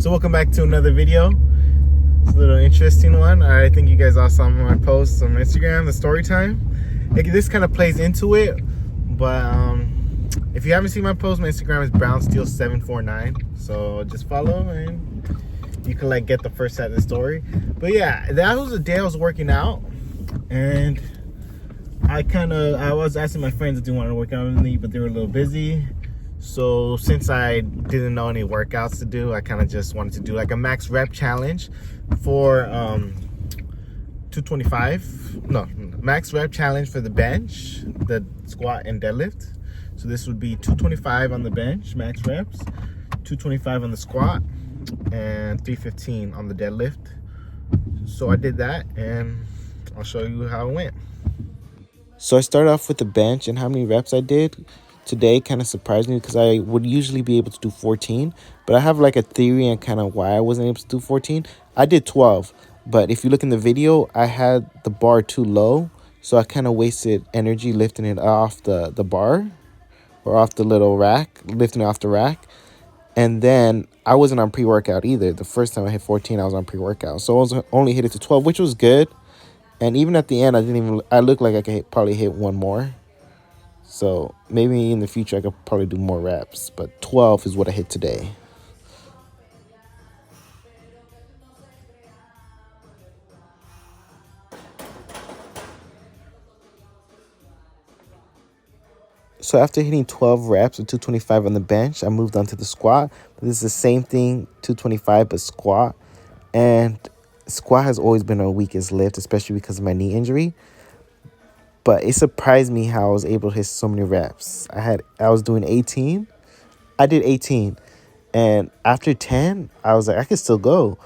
So welcome back to another video. It's a little interesting one. I think you guys all saw my posts on Instagram, the story time. This kind of plays into it, but if you haven't seen my post, my Instagram is brownsteel749. So just follow and you can like get the first side of the story. But yeah, that was the day I was working out, and I was asking my friends if they wanted to work out with me, but they were a little busy. So since I didn't know any workouts to do, I kind of just wanted to do like a max rep challenge for 225. No, max rep challenge for the bench, the squat and deadlift. So this would be 225 on the bench, max reps, 225 on the squat, and 315 on the deadlift. So I did that, and I'll show you how it went. So I started off with the bench, and how many reps I did today kind of surprised me because I would usually be able to do 14, but I have like a theory on kind of why I wasn't able to do 14. I did 12, but if you look in the video, I had the bar too low, so I kind of wasted energy lifting it off the bar or off the little rack, lifting it off the rack. And then I wasn't on pre-workout either. The first time I hit 14, I was on pre-workout, so I was only hit it to 12, which was good. And even at the end, I looked like I could probably hit one more. So maybe in the future, I could probably do more reps. But 12 is what I hit today. So after hitting 12 reps with 225 on the bench, I moved on to the squat. But this is the same thing, 225, but squat. And squat has always been our weakest lift, especially because of my knee injury. But it surprised me how I was able to hit so many reps. I was doing 18. I did 18. And after 10, I was like, I could still go.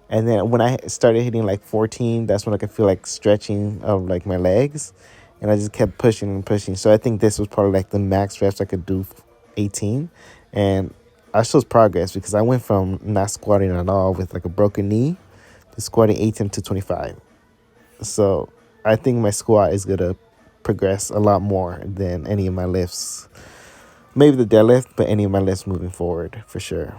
And then when I started hitting like 14, that's when I could feel like stretching of like my legs. And I just kept pushing and pushing. So I think this was probably like the max reps I could do, 18. And I showed progress because I went from not squatting at all with like a broken knee to squatting 18 to 25. So I think my squat is going to progress a lot more than any of my lifts. Maybe the deadlift, but any of my lifts moving forward for sure.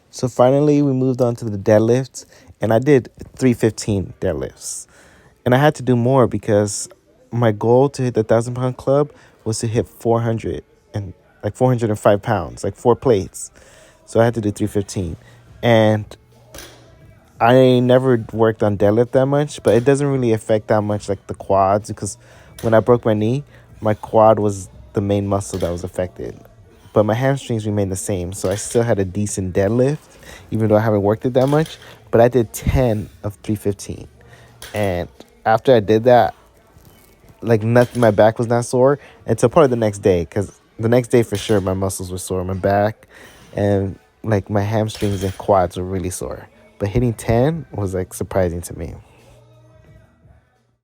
So finally, we moved on to the deadlifts, and I did 315 deadlifts. And I had to do more because my goal to hit the 1,000-pound club was to hit 405 pounds, like 4 plates. So I had to do 315. And I never worked on deadlift that much, but it doesn't really affect that much like the quads, because when I broke my knee, my quad was the main muscle that was affected. But my hamstrings remained the same, so I still had a decent deadlift, even though I haven't worked it that much. But I did 10 of 315. And after I did that, like nothing, my back was not sore until probably the next day, because the next day for sure my muscles were sore, my back, and like my hamstrings and quads were really sore. But hitting 10 was like surprising to me.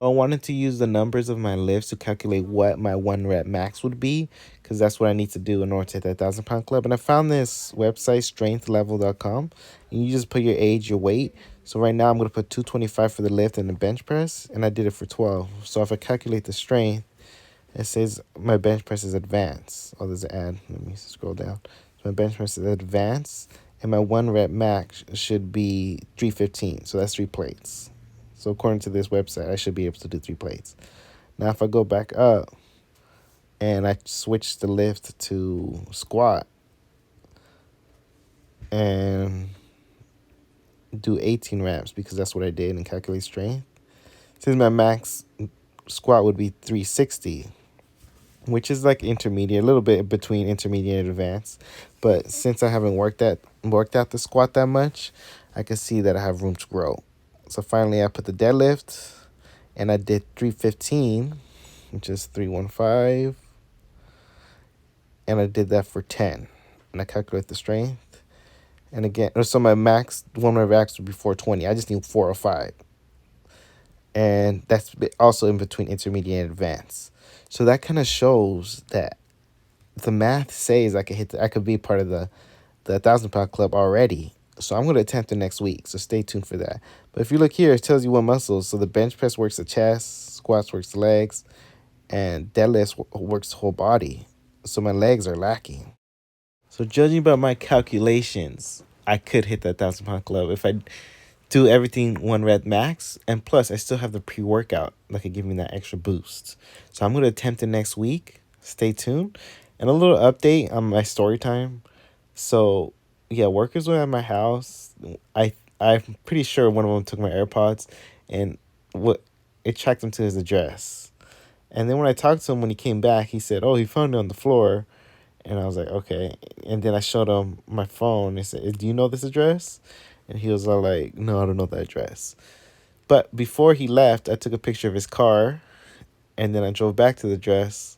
I wanted to use the numbers of my lifts to calculate what my 1 rep max would be, because that's what I need to do in order to hit that 1,000-pound club. And I found this website, strengthlevel.com, and you just put your age, your weight. So right now I'm going to put 225 for the lift and the bench press, and I did it for 12. So if I calculate the strength, it says my bench press is advanced. Oh, there's an ad. Let me scroll down. So my bench press is advanced, and my 1 rep max should be 315. So that's 3 plates. So according to this website, I should be able to do 3 plates. Now, if I go back up and I switch the lift to squat and do 18 reps, because that's what I did, and calculate strength, since my max squat would be 360, which is like intermediate, a little bit between intermediate and advanced. But since I haven't worked out the squat that much, I can see that I have room to grow. So finally, I put the deadlift, and I did 315, which is 315, and I did that for 10. And I calculate the strength, and again, so my max, one of my max would be 420. I just need 405. and that's also in between intermediate and advanced. So that kind of shows that the math says I could be part of the 1,000 pound club already. So I'm going to attempt it next week. So stay tuned for that. But if you look here, it tells you what muscles. So the bench press works the chest, squats works the legs, and deadlifts works the whole body. So my legs are lacking. So judging by my calculations, I could hit that 1,000 pound club if I do everything one rep max, and plus I still have the pre-workout that could give me that extra boost. So I'm going to attempt it next week. Stay tuned. And a little update on my story time. So yeah, workers were at my house. I'm pretty sure one of them took my AirPods, and what it tracked him to his address. And then when I talked to him when he came back, he said, "Oh, he found it on the floor." And I was like, "Okay." And then I showed him my phone. He said, "Do you know this address?" And he was all like, "No, I don't know that address." But before he left, I took a picture of his car, and then I drove back to the address,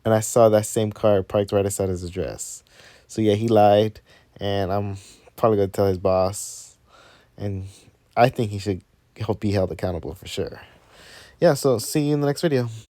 and I saw that same car parked right outside his address. So yeah, he lied, and I'm probably gonna tell his boss, and I think he should be held accountable for sure. Yeah, so see you in the next video.